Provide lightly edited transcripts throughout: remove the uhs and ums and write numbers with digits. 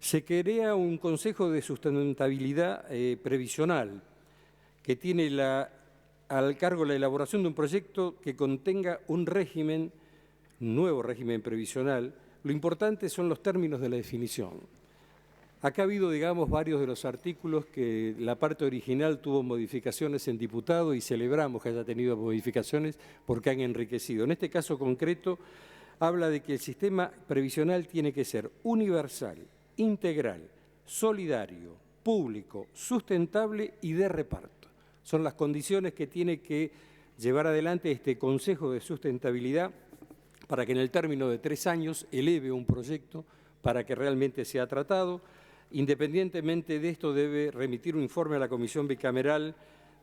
Se crea un Consejo de Sustentabilidad Previsional que tiene al cargo la elaboración de un proyecto que contenga un nuevo régimen previsional. Lo importante son los términos de la definición. Acá ha habido, digamos, varios de los artículos que la parte original tuvo modificaciones en diputado y celebramos que haya tenido modificaciones porque han enriquecido. En este caso concreto, habla de que el sistema previsional tiene que ser universal, integral, solidario, público, sustentable y de reparto. Son las condiciones que tiene que llevar adelante este Consejo de Sustentabilidad para que en el término de 3 años eleve un proyecto para que realmente sea tratado. Independientemente de esto, debe remitir un informe a la Comisión Bicameral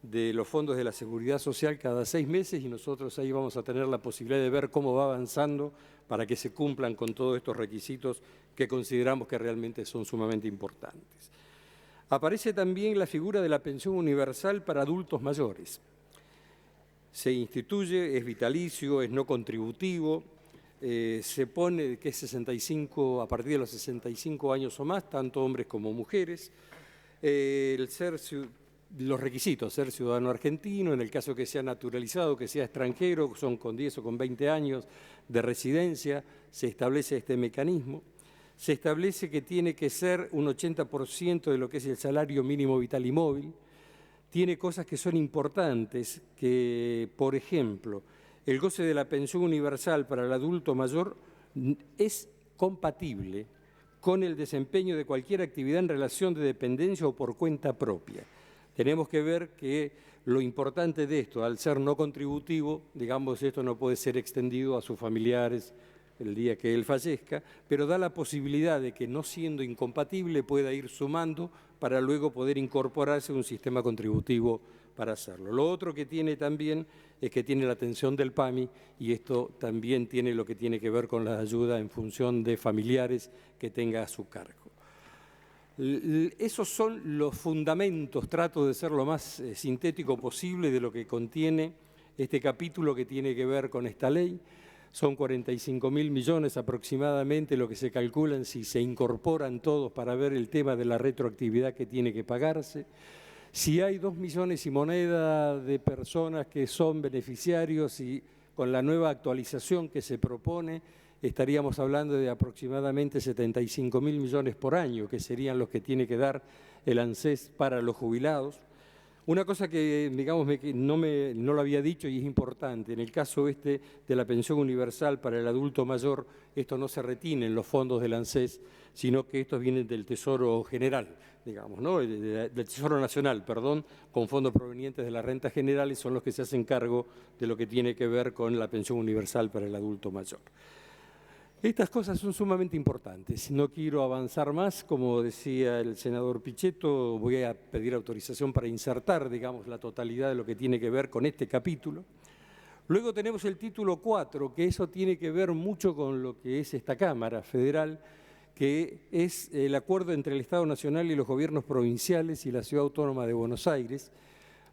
de los Fondos de la Seguridad Social cada 6 meses y nosotros ahí vamos a tener la posibilidad de ver cómo va avanzando para que se cumplan con todos estos requisitos que consideramos que realmente son sumamente importantes. Aparece también la figura de la pensión universal para adultos mayores. Se instituye, es vitalicio, es no contributivo. Se pone que es 65, a partir de los 65 años o más, tanto hombres como mujeres. Los requisitos, ser ciudadano argentino, en el caso que sea naturalizado, que sea extranjero, son con 10 o con 20 años de residencia, se establece este mecanismo. Se establece que tiene que ser un 80% de lo que es el salario mínimo vital y móvil. Tiene cosas que son importantes, que, por ejemplo, el goce de la pensión universal para el adulto mayor es compatible con el desempeño de cualquier actividad en relación de dependencia o por cuenta propia. Tenemos que ver que lo importante de esto, al ser no contributivo, digamos, esto no puede ser extendido a sus familiares el día que él fallezca, pero da la posibilidad de que, no siendo incompatible, pueda ir sumando para luego poder incorporarse a un sistema contributivo para hacerlo. Lo otro que tiene también es que tiene la atención del PAMI y esto también tiene lo que tiene que ver con la ayuda en función de familiares que tenga a su cargo. Esos son los fundamentos, trato de ser lo más sintético posible de lo que contiene este capítulo que tiene que ver con esta ley. Son 45.000 millones aproximadamente lo que se calculan si se incorporan todos para ver el tema de la retroactividad que tiene que pagarse. Si hay 2 millones y moneda de personas que son beneficiarios y con la nueva actualización que se propone, estaríamos hablando de aproximadamente 75.000 millones por año, que serían los que tiene que dar el ANSES para los jubilados. Una cosa que, digamos, no lo había dicho y es importante, en el caso de la pensión universal para el adulto mayor, esto no se retiene en los fondos del ANSES, sino que estos vienen del Tesoro General, digamos, ¿no? Del Tesoro Nacional, perdón, con fondos provenientes de las rentas generales, son los que se hacen cargo de lo que tiene que ver con la pensión universal para el adulto mayor. Estas cosas son sumamente importantes. No quiero avanzar más, como decía el senador Pichetto, voy a pedir autorización para insertar, digamos, la totalidad de lo que tiene que ver con este capítulo. Luego tenemos el título 4, que eso tiene que ver mucho con lo que es esta Cámara Federal, que es el acuerdo entre el Estado Nacional y los gobiernos provinciales y la Ciudad Autónoma de Buenos Aires,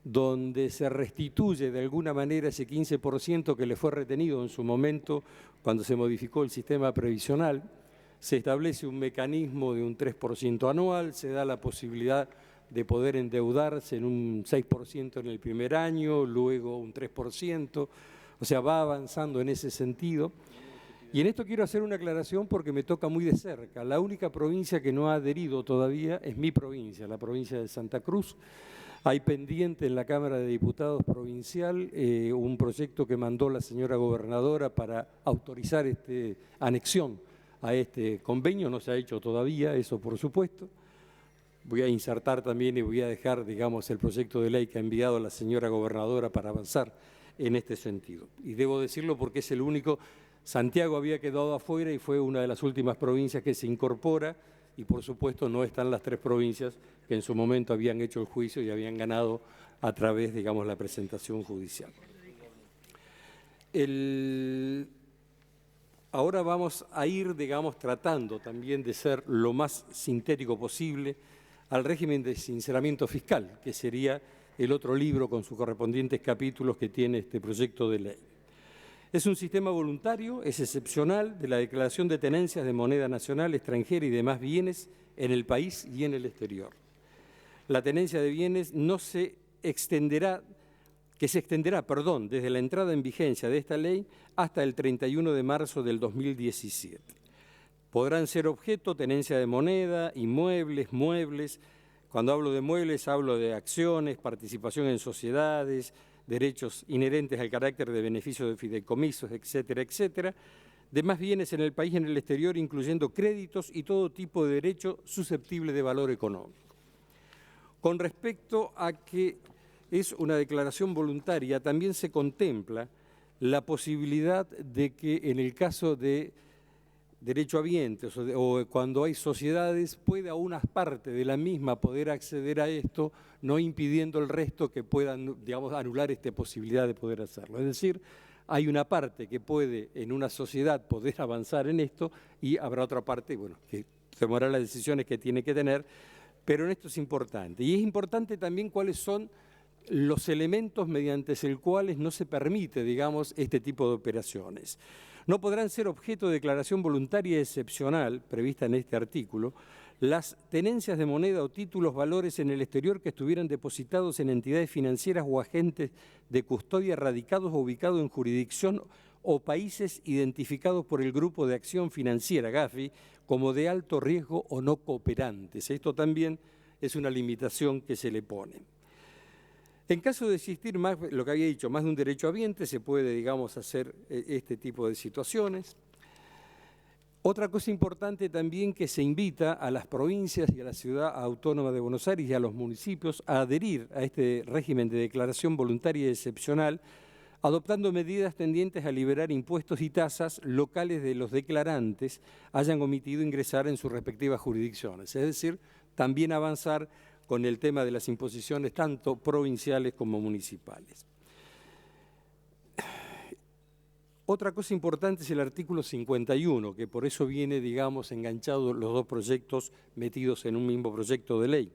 donde se restituye de alguna manera ese 15% que le fue retenido en su momento cuando se modificó el sistema previsional. Se establece un mecanismo de un 3% anual, se da la posibilidad de poder endeudarse en un 6% en el primer año, luego un 3%, o sea, va avanzando en ese sentido. Y en esto quiero hacer una aclaración porque me toca muy de cerca. La única provincia que no ha adherido todavía es mi provincia, la provincia de Santa Cruz. Hay pendiente en la Cámara de Diputados provincial un proyecto que mandó la señora gobernadora para autorizar anexión a este convenio. No se ha hecho todavía, eso por supuesto. Voy a insertar también y voy a dejar, digamos, el proyecto de ley que ha enviado la señora gobernadora para avanzar en este sentido. Y debo decirlo porque es el único. Santiago había quedado afuera y fue una de las últimas provincias que se incorpora. Y por supuesto no están las 3 provincias que en su momento habían hecho el juicio y habían ganado a través, digamos, la presentación judicial. Ahora vamos a ir, digamos, tratando también de ser lo más sintético posible al régimen de sinceramiento fiscal, que sería el otro libro con sus correspondientes capítulos que tiene este proyecto de ley. Es un sistema voluntario, es excepcional, de la declaración de tenencias de moneda nacional, extranjera y demás bienes en el país y en el exterior. La tenencia de bienes se extenderá desde la entrada en vigencia de esta ley hasta el 31 de marzo del 2017. Podrán ser objeto tenencia de moneda, inmuebles, muebles. Cuando hablo de muebles hablo de acciones, participación en sociedades, derechos inherentes al carácter de beneficio de fideicomisos, etcétera, etcétera. Demás bienes en el país y en el exterior, incluyendo créditos y todo tipo de derecho susceptible de valor económico. Con respecto a que es una declaración voluntaria, también se contempla la posibilidad de que en el caso de derechohabientes o cuando hay sociedades, pueda una parte de la misma poder acceder a esto, no impidiendo el resto que puedan, digamos, anular esta posibilidad de poder hacerlo. Es decir, hay una parte que puede en una sociedad poder avanzar en esto y habrá otra parte, bueno, que tomará las decisiones que tiene que tener, pero en esto es importante. Y es importante también cuáles son los elementos mediante los cuales no se permite, digamos, este tipo de operaciones. No podrán ser objeto de declaración voluntaria excepcional, prevista en este artículo, las tenencias de moneda o títulos valores en el exterior que estuvieran depositados en entidades financieras o agentes de custodia radicados o ubicados en jurisdicción o países identificados por el Grupo de Acción Financiera, GAFI, como de alto riesgo o no cooperantes. Esto también es una limitación que se le pone. En caso de existir más, lo que había dicho, más de un derechohabiente, se puede, digamos, hacer este tipo de situaciones. Otra cosa importante también que se invita a las provincias y a la Ciudad Autónoma de Buenos Aires y a los municipios a adherir a este régimen de declaración voluntaria y excepcional, adoptando medidas tendientes a liberar impuestos y tasas locales de los declarantes hayan omitido ingresar en sus respectivas jurisdicciones. Es decir, también avanzar con el tema de las imposiciones tanto provinciales como municipales. Otra cosa importante es el artículo 51, que por eso viene, digamos, enganchado los dos proyectos metidos en un mismo proyecto de ley.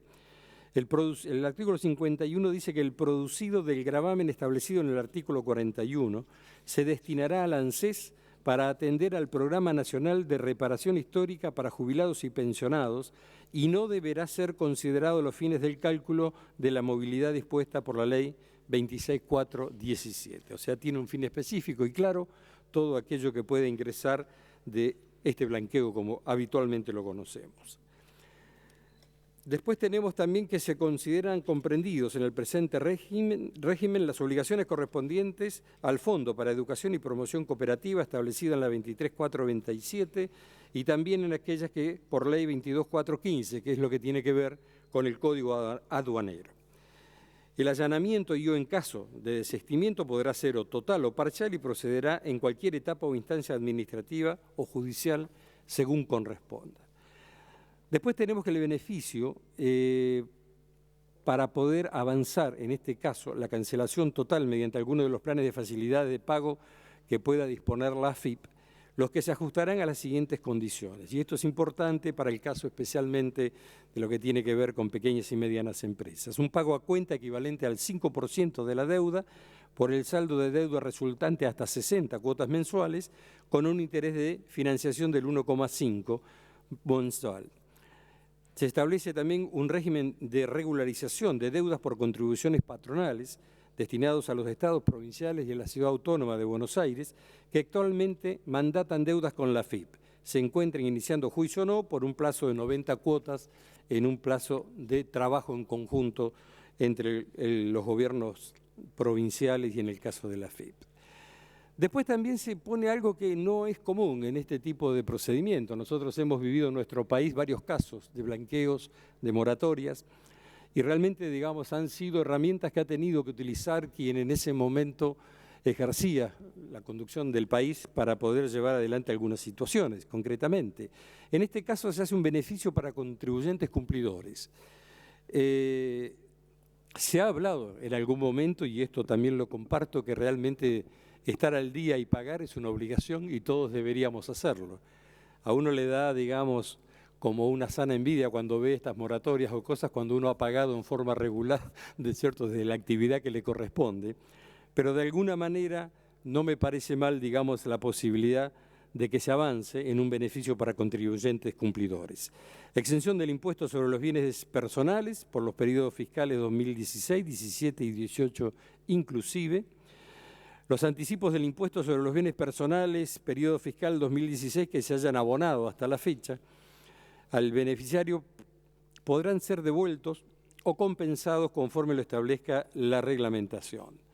El artículo 51 dice que el producido del gravamen establecido en el artículo 41 se destinará al ANSES para atender al Programa Nacional de Reparación Histórica para Jubilados y Pensionados y no deberá ser considerado a los fines del cálculo de la movilidad dispuesta por la Ley 26.417. O sea, tiene un fin específico y claro, todo aquello que puede ingresar de este blanqueo como habitualmente lo conocemos. Después tenemos también que se consideran comprendidos en el presente régimen las obligaciones correspondientes al Fondo para Educación y Promoción Cooperativa establecido en la 23.427 y también en aquellas que por ley 22.415, que es lo que tiene que ver con el Código Aduanero. El allanamiento y o en caso de desistimiento podrá ser o total o parcial y procederá en cualquier etapa o instancia administrativa o judicial según corresponda. Después tenemos que el beneficio, para poder avanzar, en este caso, la cancelación total mediante alguno de los planes de facilidad de pago que pueda disponer la AFIP, los que se ajustarán a las siguientes condiciones. Y esto es importante para el caso especialmente de lo que tiene que ver con pequeñas y medianas empresas. Un pago a cuenta equivalente al 5% de la deuda por el saldo de deuda resultante hasta 60 cuotas mensuales con un interés de financiación del 1,5 mensual. Se establece también un régimen de regularización de deudas por contribuciones patronales destinados a los estados provinciales y a la Ciudad Autónoma de Buenos Aires, que actualmente mandatan deudas con la AFIP. Se encuentren iniciando juicio o no por un plazo de 90 cuotas en un plazo de trabajo en conjunto entre los gobiernos provinciales y en el caso de la AFIP. Después también se pone algo que no es común en este tipo de procedimiento. Nosotros hemos vivido en nuestro país varios casos de blanqueos, de moratorias, y realmente, digamos, han sido herramientas que ha tenido que utilizar quien en ese momento ejercía la conducción del país para poder llevar adelante algunas situaciones, concretamente. En este caso se hace un beneficio para contribuyentes cumplidores. Se ha hablado en algún momento, y esto también lo comparto, que realmente estar al día y pagar es una obligación y todos deberíamos hacerlo. A uno le da, digamos, como una sana envidia cuando ve estas moratorias o cosas cuando uno ha pagado en forma regular, desde la actividad que le corresponde, pero de alguna manera no me parece mal, digamos, la posibilidad de que se avance en un beneficio para contribuyentes cumplidores. Exención del impuesto sobre los bienes personales por los periodos fiscales 2016, 17 y 18 inclusive. Los anticipos del impuesto sobre los bienes personales, periodo fiscal 2016, que se hayan abonado hasta la fecha al beneficiario, podrán ser devueltos o compensados conforme lo establezca la reglamentación.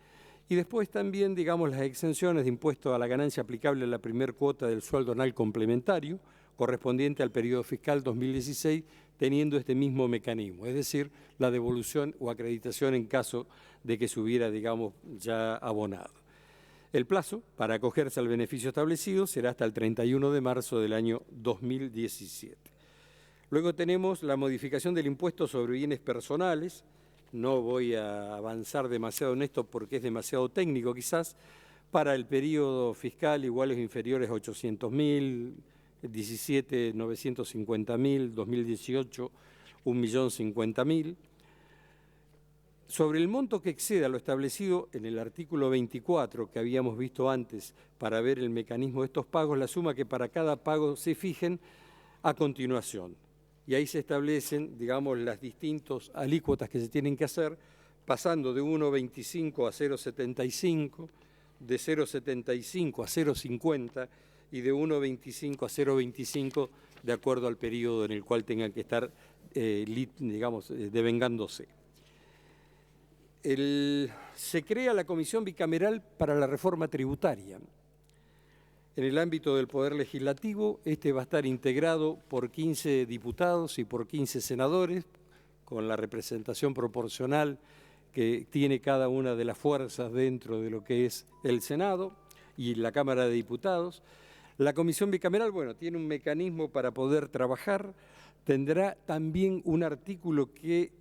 Y después también, digamos, las exenciones de impuesto a la ganancia aplicable a la primera cuota del sueldo anual complementario, correspondiente al periodo fiscal 2016, teniendo este mismo mecanismo, es decir, la devolución o acreditación en caso de que se hubiera, digamos, ya abonado. El plazo para acogerse al beneficio establecido será hasta el 31 de marzo del año 2017. Luego tenemos la modificación del impuesto sobre bienes personales. No voy a avanzar demasiado en esto porque es demasiado técnico quizás. Para el periodo fiscal iguales o inferiores a 800.000, 17, 950.000, 2018, 1.050.000. Sobre el monto que exceda lo establecido en el artículo 24 que habíamos visto antes para ver el mecanismo de estos pagos, la suma que para cada pago se fijen a continuación. Y ahí se establecen, digamos, las distintas alícuotas que se tienen que hacer, pasando de 1,25 a 0,75, de 0,75 a 0,50 y de 1,25 a 0,25 de acuerdo al periodo en el cual tengan que estar, digamos, devengándose. Se crea la Comisión Bicameral para la Reforma Tributaria. En el ámbito del Poder Legislativo, este va a estar integrado por 15 diputados y por 15 senadores, con la representación proporcional que tiene cada una de las fuerzas dentro de lo que es el Senado y la Cámara de Diputados. La Comisión Bicameral, bueno, tiene un mecanismo para poder trabajar, tendrá también un artículo que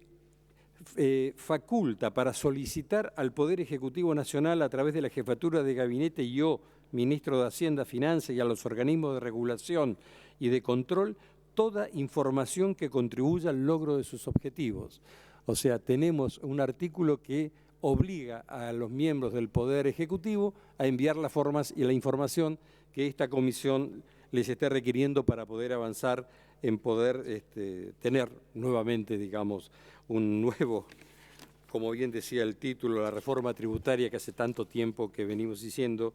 faculta para solicitar al Poder Ejecutivo Nacional a través de la Jefatura de Gabinete y o Ministro de Hacienda, Finanzas y a los organismos de regulación y de control toda información que contribuya al logro de sus objetivos. O sea, tenemos un artículo que obliga a los miembros del Poder Ejecutivo a enviar las formas y la información que esta comisión les esté requiriendo para poder avanzar en poder tener nuevamente, digamos, un nuevo, como bien decía el título, la reforma tributaria que hace tanto tiempo que venimos diciendo,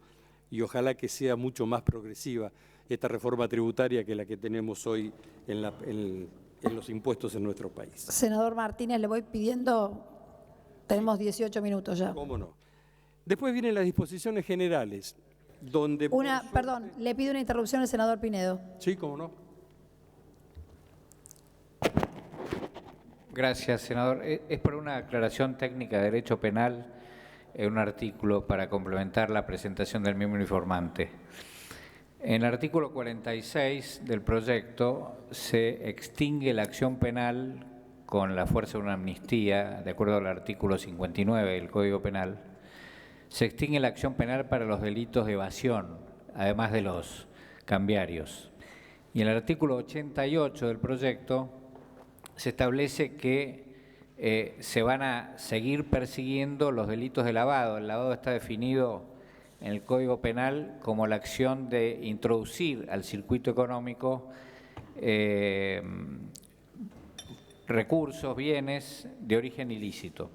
y ojalá que sea mucho más progresiva esta reforma tributaria que la que tenemos hoy en los impuestos en nuestro país. Senador Martínez, le voy pidiendo, tenemos 18 minutos ya. ¿Cómo no? Después vienen las disposiciones generales, donde... Perdón, le pido una interrupción al senador Pinedo. Sí, cómo no. Gracias, senador. Es por una aclaración técnica de derecho penal en un artículo para complementar la presentación del miembro informante. En el artículo 46 del proyecto se extingue la acción penal con la fuerza de una amnistía, de acuerdo al artículo 59 del Código Penal. Se extingue la acción penal para los delitos de evasión, además de los cambiarios. Y en el artículo 88 del proyecto se establece que se van a seguir persiguiendo los delitos de lavado. El lavado está definido en el Código Penal como la acción de introducir al circuito económico recursos, bienes de origen ilícito.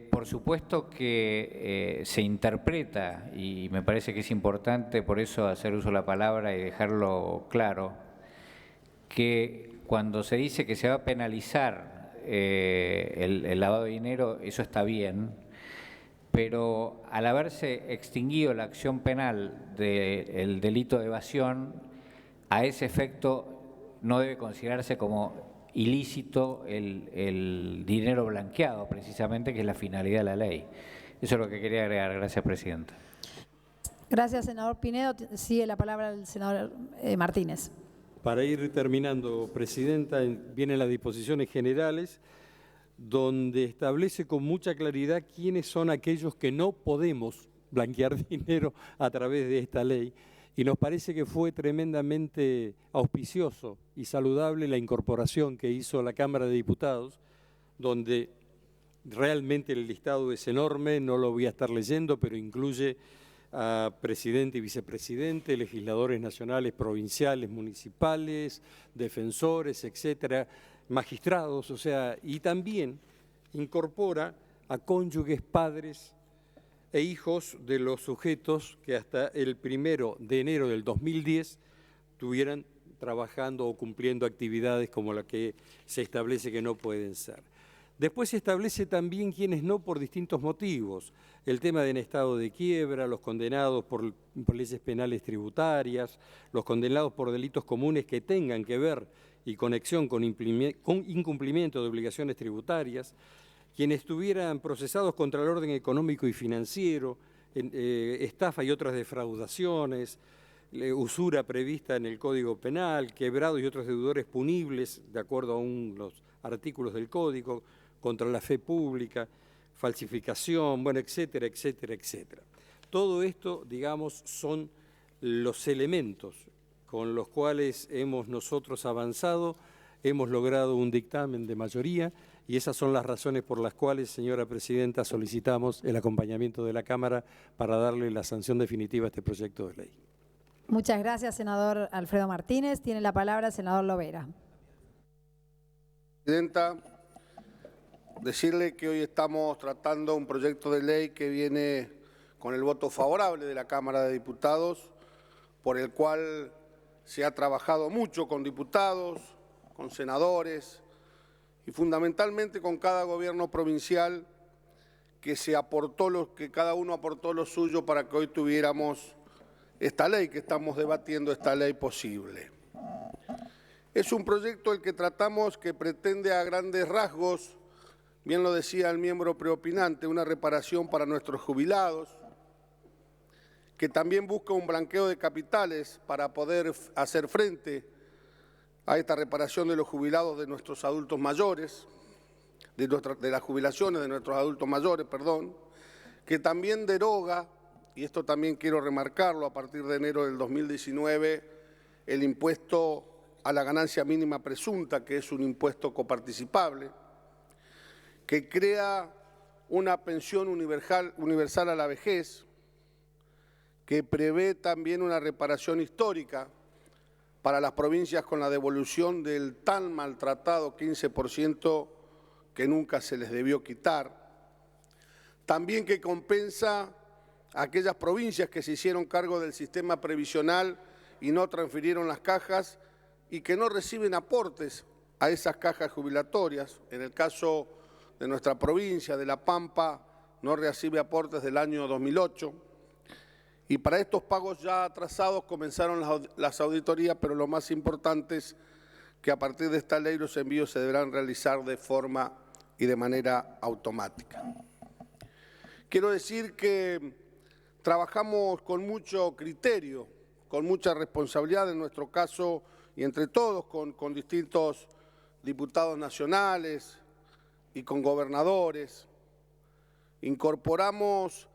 Por supuesto que se interpreta, y me parece que es importante por eso hacer uso de la palabra y dejarlo claro, que cuando se dice que se va a penalizar el lavado de dinero, eso está bien, pero al haberse extinguido la acción penal del delito de evasión, a ese efecto no debe considerarse como ilícito el dinero blanqueado, precisamente, que es la finalidad de la ley. Eso es lo que quería agregar. Gracias, Presidenta. Gracias, senador Pinedo. Sigue la palabra el senador Martínez. Para ir terminando, Presidenta, vienen las disposiciones generales, donde establece con mucha claridad quiénes son aquellos que no podemos blanquear dinero a través de esta ley. Y nos parece que fue tremendamente auspicioso y saludable la incorporación que hizo la Cámara de Diputados, donde Realmente el listado es enorme, no lo voy a estar leyendo, pero incluye a presidente y vicepresidente, legisladores nacionales, provinciales, municipales, defensores, etcétera, magistrados, o sea, y también incorpora a cónyuges, padres e hijos de los sujetos que hasta el 1 de enero del 2010 estuvieran trabajando o cumpliendo actividades como la que se establece que no pueden ser. Después se establece también quienes no por distintos motivos, el tema de en estado de quiebra, los condenados por leyes penales tributarias, los condenados por delitos comunes que tengan que ver y conexión con incumplimiento de obligaciones tributarias, quienes estuvieran procesados contra el orden económico y financiero, estafa y otras defraudaciones, usura prevista en el Código Penal, quebrados y otros deudores punibles, de acuerdo a los artículos del Código, contra la fe pública, falsificación, bueno, etcétera, etcétera, etcétera. Todo esto, digamos, son los elementos con los cuales hemos nosotros avanzado, hemos logrado un dictamen de mayoría y esas son las razones por las cuales, señora Presidenta, solicitamos el acompañamiento de la Cámara para darle la sanción definitiva a este proyecto de ley. Muchas gracias, senador Alfredo Martínez. Tiene la palabra el senador Lovera. Presidenta, decirle que hoy estamos tratando un proyecto de ley que viene con el voto favorable de la Cámara de Diputados, por el cual se ha trabajado mucho con diputados, con senadores y fundamentalmente con cada gobierno provincial que cada uno aportó lo suyo para que hoy tuviéramos esta ley que estamos debatiendo, esta ley posible. Es un proyecto el que tratamos que pretende a grandes rasgos, bien lo decía el miembro preopinante, una reparación para nuestros jubilados, que también busca un blanqueo de capitales para poder hacer frente a esta reparación de los jubilados de nuestros adultos mayores, de las jubilaciones de nuestros adultos mayores, perdón, que también deroga, y esto también quiero remarcarlo, a partir de enero del 2019, el impuesto a la ganancia mínima presunta, que es un impuesto coparticipable, que crea una pensión universal a la vejez, que prevé también una reparación histórica para las provincias con la devolución del tan maltratado 15% que nunca se les debió quitar, también que compensa a aquellas provincias que se hicieron cargo del sistema previsional y no transfirieron las cajas y que no reciben aportes a esas cajas jubilatorias. En el caso de nuestra provincia, de La Pampa, no recibe aportes del año 2008. Y para estos pagos ya atrasados comenzaron las auditorías, pero lo más importante es que a partir de esta ley los envíos se deberán realizar de forma y de manera automática. Quiero decir que trabajamos con mucho criterio, con mucha responsabilidad en nuestro caso y entre todos con distintos diputados nacionales y con gobernadores. Incorporamos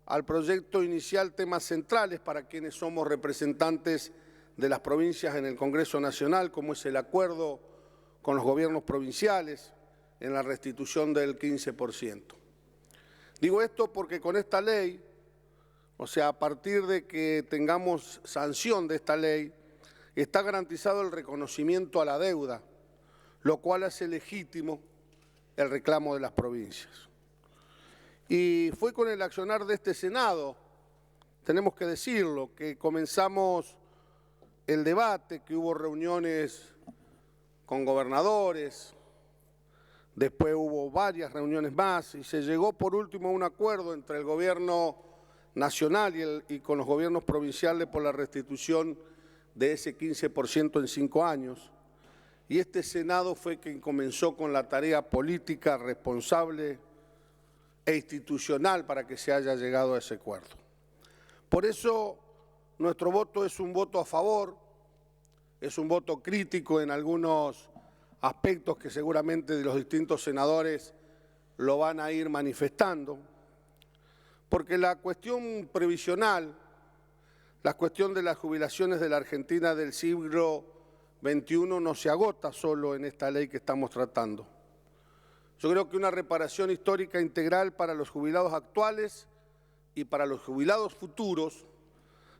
al proyecto inicial temas centrales para quienes somos representantes de las provincias en el Congreso Nacional, como es el acuerdo con los gobiernos provinciales en la restitución del 15%. Digo esto porque con esta ley, o sea, a partir de que tengamos sanción de esta ley, está garantizado el reconocimiento a la deuda, lo cual hace legítimo el reclamo de las provincias. Y fue con el accionar de este Senado, tenemos que decirlo, que comenzamos el debate, que hubo reuniones con gobernadores, después hubo varias reuniones más y se llegó por último a un acuerdo entre el gobierno nacional y con los gobiernos provinciales por la restitución de ese 15% en 5 años. Y este Senado fue quien comenzó con la tarea política responsable e institucional para que se haya llegado a ese acuerdo. Por eso nuestro voto es un voto a favor, es un voto crítico en algunos aspectos que seguramente de los distintos senadores lo van a ir manifestando, porque la cuestión previsional, la cuestión de las jubilaciones de la Argentina del siglo XXI no se agota solo en esta ley que estamos tratando, Yo creo que una reparación histórica integral para los jubilados actuales y para los jubilados futuros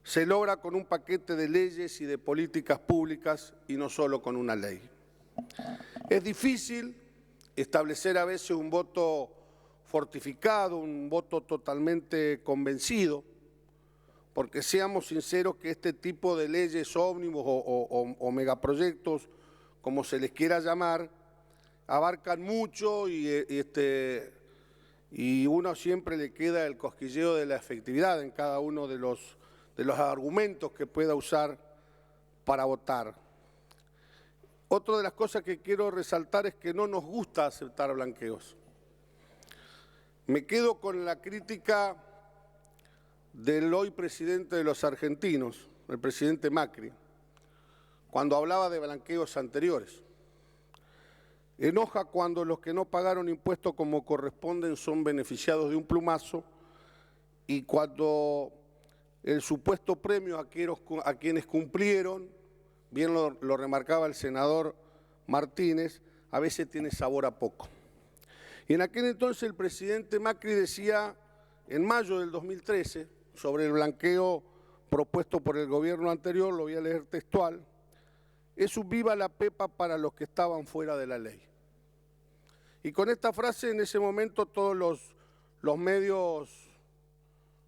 se logra con un paquete de leyes y de políticas públicas y no solo con una ley. Es difícil establecer a veces un voto fortificado, un voto totalmente convencido, porque seamos sinceros que este tipo de leyes ómnibus o megaproyectos, como se les quiera llamar, abarcan mucho y uno siempre le queda el cosquilleo de la efectividad en cada uno de los argumentos que pueda usar para votar. Otra de las cosas que quiero resaltar es que no nos gusta aceptar blanqueos. Me quedo con la crítica del hoy presidente de los argentinos, el presidente Macri, cuando hablaba de blanqueos anteriores. Enoja cuando los que no pagaron impuestos como corresponden son beneficiados de un plumazo y cuando el supuesto premio a quienes cumplieron, bien lo remarcaba el senador Martínez, a veces tiene sabor a poco. Y en aquel entonces el presidente Macri decía, en mayo del 2013, sobre el blanqueo propuesto por el gobierno anterior, lo voy a leer textual, es un viva la pepa para los que estaban fuera de la ley. Y con esta frase en ese momento todos los medios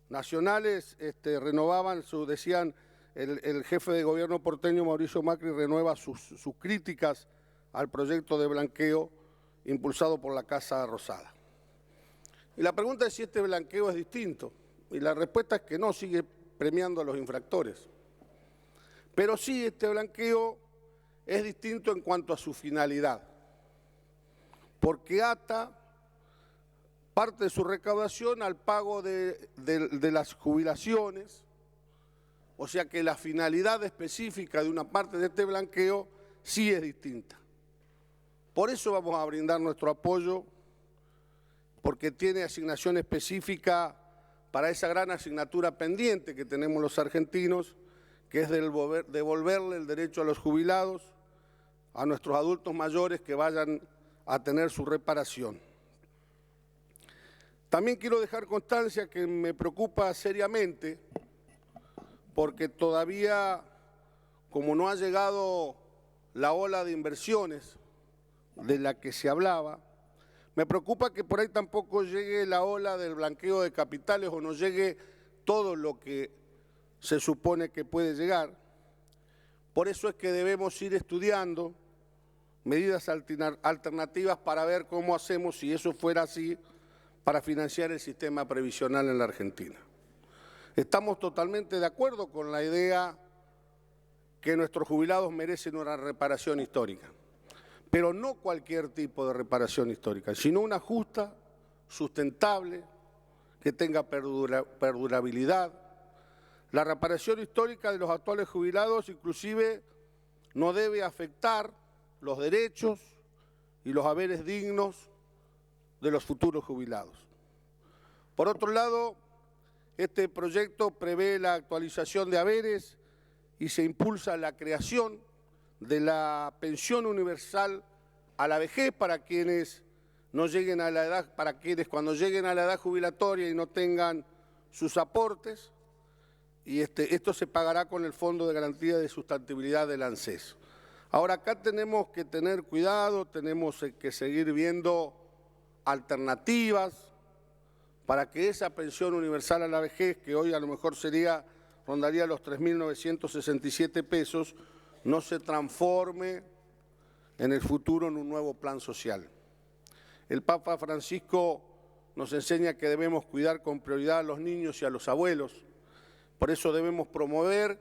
nacionales renovaban, decían, el jefe de gobierno porteño Mauricio Macri renueva sus críticas al proyecto de blanqueo impulsado por la Casa Rosada. Y la pregunta es si este blanqueo es distinto. Y la respuesta es que no, sigue premiando a los infractores. Pero sí, este blanqueo es distinto en cuanto a su finalidad, porque ata parte de su recaudación al pago de las jubilaciones, o sea que la finalidad específica de una parte de este blanqueo sí es distinta. Por eso vamos a brindar nuestro apoyo, porque tiene asignación específica para esa gran asignatura pendiente que tenemos los argentinos, que es devolverle el derecho a los jubilados, a nuestros adultos mayores que vayan a tener su reparación. También quiero dejar constancia que me preocupa seriamente, porque todavía, como no ha llegado la ola de inversiones de la que se hablaba, me preocupa que por ahí tampoco llegue la ola del blanqueo de capitales o no llegue todo lo que se supone que puede llegar. Por eso es que debemos ir estudiando medidas alternativas para ver cómo hacemos, si eso fuera así, para financiar el sistema previsional en la Argentina. Estamos totalmente de acuerdo con la idea que nuestros jubilados merecen una reparación histórica, pero no cualquier tipo de reparación histórica, sino una justa, sustentable, que tenga perdurabilidad. La reparación histórica de los actuales jubilados inclusive no debe afectar los derechos y los haberes dignos de los futuros jubilados. Por otro lado, este proyecto prevé la actualización de haberes y se impulsa la creación de la pensión universal a la vejez para quienes no lleguen a la edad, cuando lleguen a la edad jubilatoria y no tengan sus aportes, y esto se pagará con el Fondo de Garantía de Sustentabilidad del ANSES. Ahora, acá tenemos que tener cuidado, tenemos que seguir viendo alternativas para que esa pensión universal a la vejez, que hoy a lo mejor rondaría los 3.967 pesos, no se transforme en el futuro en un nuevo plan social. El Papa Francisco nos enseña que debemos cuidar con prioridad a los niños y a los abuelos. Por eso debemos promover,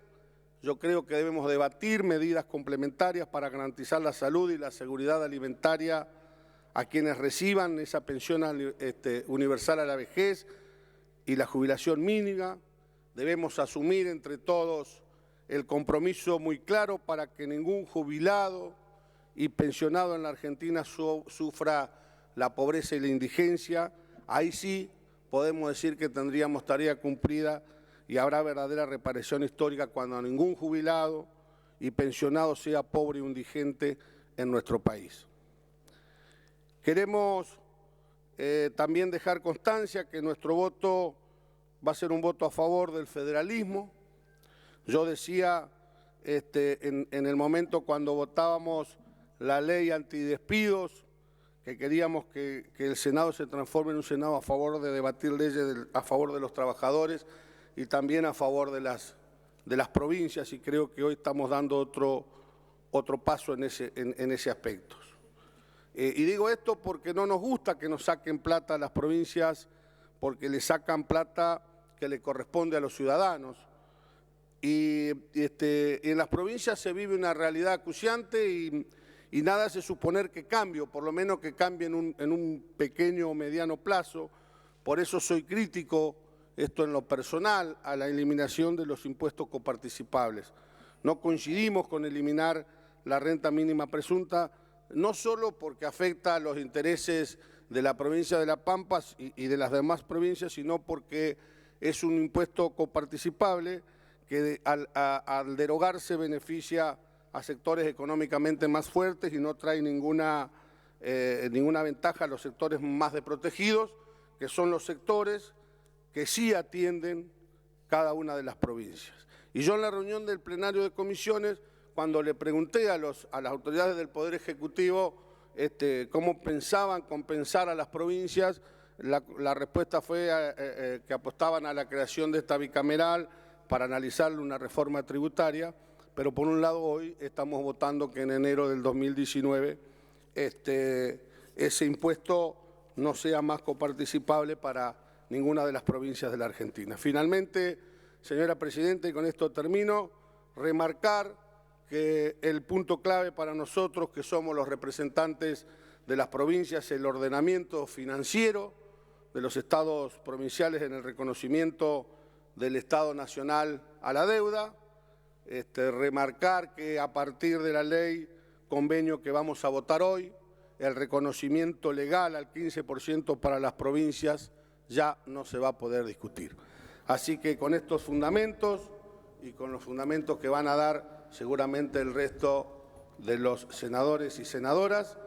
yo creo que debemos debatir medidas complementarias para garantizar la salud y la seguridad alimentaria a quienes reciban esa pensión universal a la vejez y la jubilación mínima. Debemos asumir entre todos el compromiso muy claro para que ningún jubilado y pensionado en la Argentina sufra la pobreza y la indigencia. Ahí sí podemos decir que tendríamos tarea cumplida y habrá verdadera reparación histórica cuando ningún jubilado y pensionado sea pobre o indigente en nuestro país. Queremos también dejar constancia que nuestro voto va a ser un voto a favor del federalismo. Yo decía en el momento cuando votábamos la ley antidespidos que queríamos que el Senado se transforme en un Senado a favor de debatir leyes a favor de los trabajadores y también a favor de las provincias, y creo que hoy estamos dando otro paso en ese aspecto. Y digo esto porque no nos gusta que nos saquen plata a las provincias, porque le sacan plata que le corresponde a los ciudadanos. Y en las provincias se vive una realidad acuciante y nada hace suponer que cambie, o por lo menos que cambie en un pequeño o mediano plazo. Por eso soy crítico, esto en lo personal, a la eliminación de los impuestos coparticipables. No coincidimos con eliminar la renta mínima presunta, no solo porque afecta a los intereses de la provincia de La Pampa y de las demás provincias, sino porque es un impuesto coparticipable que al derogarse beneficia a sectores económicamente más fuertes y no trae ninguna ventaja a los sectores más desprotegidos, que son los sectores que sí atienden cada una de las provincias. Y yo en la reunión del plenario de comisiones, cuando le pregunté a las autoridades del Poder Ejecutivo cómo pensaban compensar a las provincias, la respuesta fue que apostaban a la creación de esta bicameral para analizar una reforma tributaria, pero por un lado hoy estamos votando que en enero del 2019 ese impuesto no sea más coparticipable para ninguna de las provincias de la Argentina. Finalmente, señora Presidenta, y con esto termino, remarcar que el punto clave para nosotros, que somos los representantes de las provincias, es el ordenamiento financiero de los estados provinciales en el reconocimiento del Estado Nacional a la deuda. Remarcar que a partir de la ley convenio que vamos a votar hoy, el reconocimiento legal al 15% para las provincias ya no se va a poder discutir. Así que con estos fundamentos y con los fundamentos que van a dar seguramente el resto de los senadores y senadoras,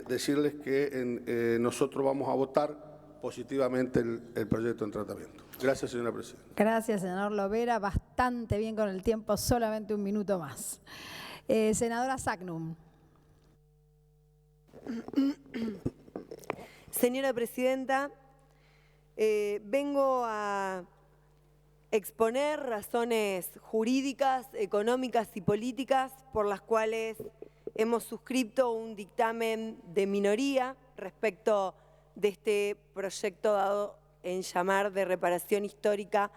decirles que nosotros vamos a votar positivamente el proyecto en tratamiento. Gracias, señora Presidenta. Gracias, senador Lovera. Bastante bien con el tiempo, solamente un minuto más. Senadora Sagnum. Señora Presidenta, vengo a exponer razones jurídicas, económicas y políticas por las cuales hemos suscrito un dictamen de minoría respecto de este proyecto dado en llamar de reparación histórica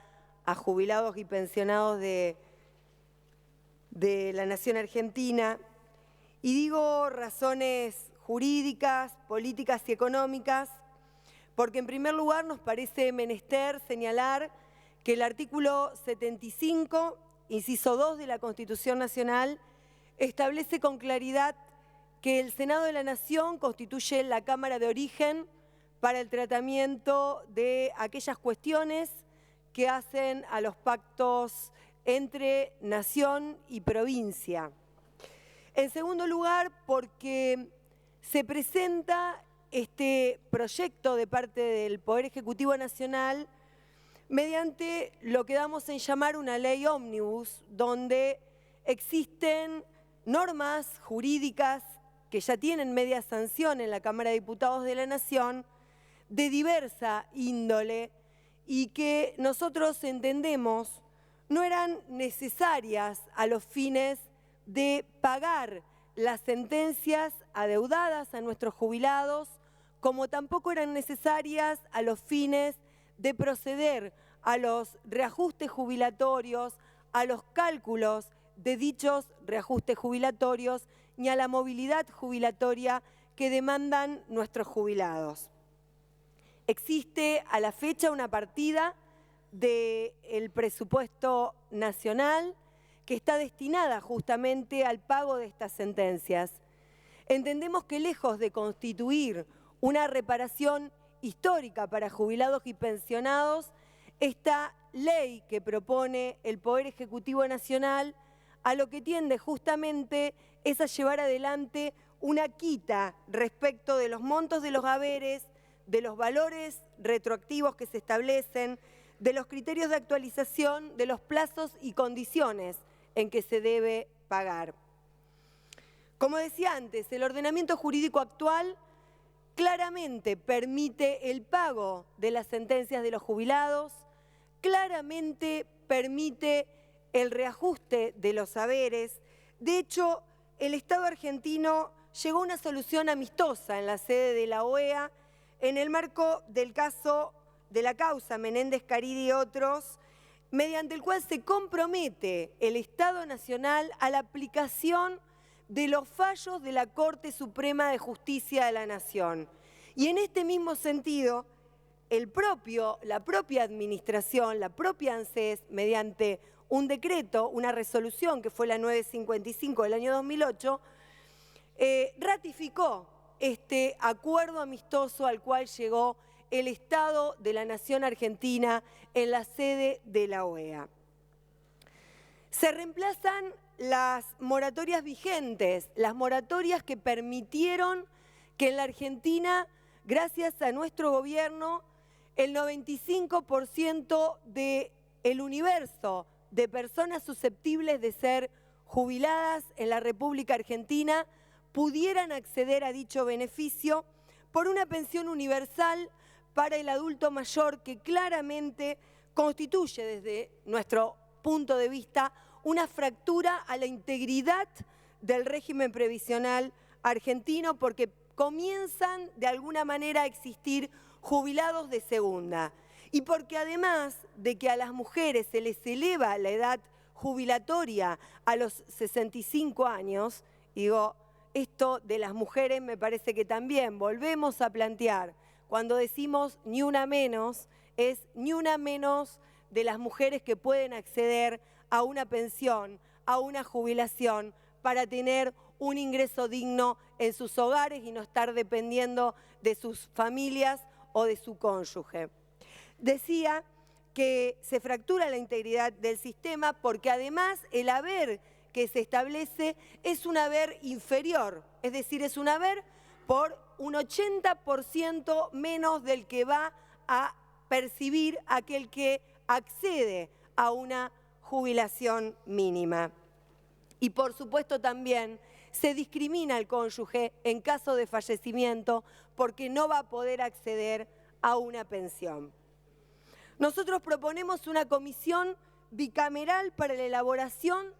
a jubilados y pensionados de la nación argentina. Y digo razones jurídicas, políticas y económicas, porque en primer lugar nos parece menester señalar que el artículo 75, inciso 2 de la Constitución Nacional, establece con claridad que el Senado de la Nación constituye la Cámara de Origen para el tratamiento de aquellas cuestiones que hacen a los pactos entre nación y provincia. En segundo lugar, porque se presenta este proyecto de parte del Poder Ejecutivo Nacional mediante lo que damos en llamar una ley ómnibus, donde existen normas jurídicas que ya tienen media sanción en la Cámara de Diputados de la Nación, de diversa índole, y que nosotros entendemos no eran necesarias a los fines de pagar las sentencias adeudadas a nuestros jubilados, como tampoco eran necesarias a los fines de proceder a los reajustes jubilatorios, a los cálculos de dichos reajustes jubilatorios, ni a la movilidad jubilatoria que demandan nuestros jubilados. Existe a la fecha una partida del presupuesto nacional que está destinada justamente al pago de estas sentencias. Entendemos que lejos de constituir una reparación histórica para jubilados y pensionados, esta ley que propone el Poder Ejecutivo Nacional a lo que tiende justamente es a llevar adelante una quita respecto de los montos de los haberes, de los valores retroactivos que se establecen, de los criterios de actualización, de los plazos y condiciones en que se debe pagar. Como decía antes, el ordenamiento jurídico actual claramente permite el pago de las sentencias de los jubilados, claramente permite el reajuste de los haberes. De hecho, el Estado argentino llegó a una solución amistosa en la sede de la OEA en el marco del caso de la causa Menéndez Caridi y otros, mediante el cual se compromete el Estado Nacional a la aplicación de los fallos de la Corte Suprema de Justicia de la Nación. Y en este mismo sentido, la propia administración, la propia ANSES, mediante un decreto, una resolución que fue la 955 del año 2008, ratificó este acuerdo amistoso al cual llegó el Estado de la Nación Argentina en la sede de la OEA. Se reemplazan las moratorias vigentes, las moratorias que permitieron que en la Argentina, gracias a nuestro gobierno, el 95% del universo de personas susceptibles de ser jubiladas en la República Argentina pudieran acceder a dicho beneficio por una pensión universal para el adulto mayor que claramente constituye desde nuestro punto de vista una fractura a la integridad del régimen previsional argentino porque comienzan de alguna manera a existir jubilados de segunda y porque además de que a las mujeres se les eleva la edad jubilatoria a los 65 años, digo, esto de las mujeres me parece que también volvemos a plantear, cuando decimos ni una menos, es ni una menos de las mujeres que pueden acceder a una pensión, a una jubilación, para tener un ingreso digno en sus hogares y no estar dependiendo de sus familias o de su cónyuge. Decía que se fractura la integridad del sistema porque además el haber que se establece es un haber inferior, es decir, es un haber por un 80% menos del que va a percibir aquel que accede a una jubilación mínima. Y por supuesto también se discrimina al cónyuge en caso de fallecimiento porque no va a poder acceder a una pensión. Nosotros proponemos una comisión bicameral para la elaboración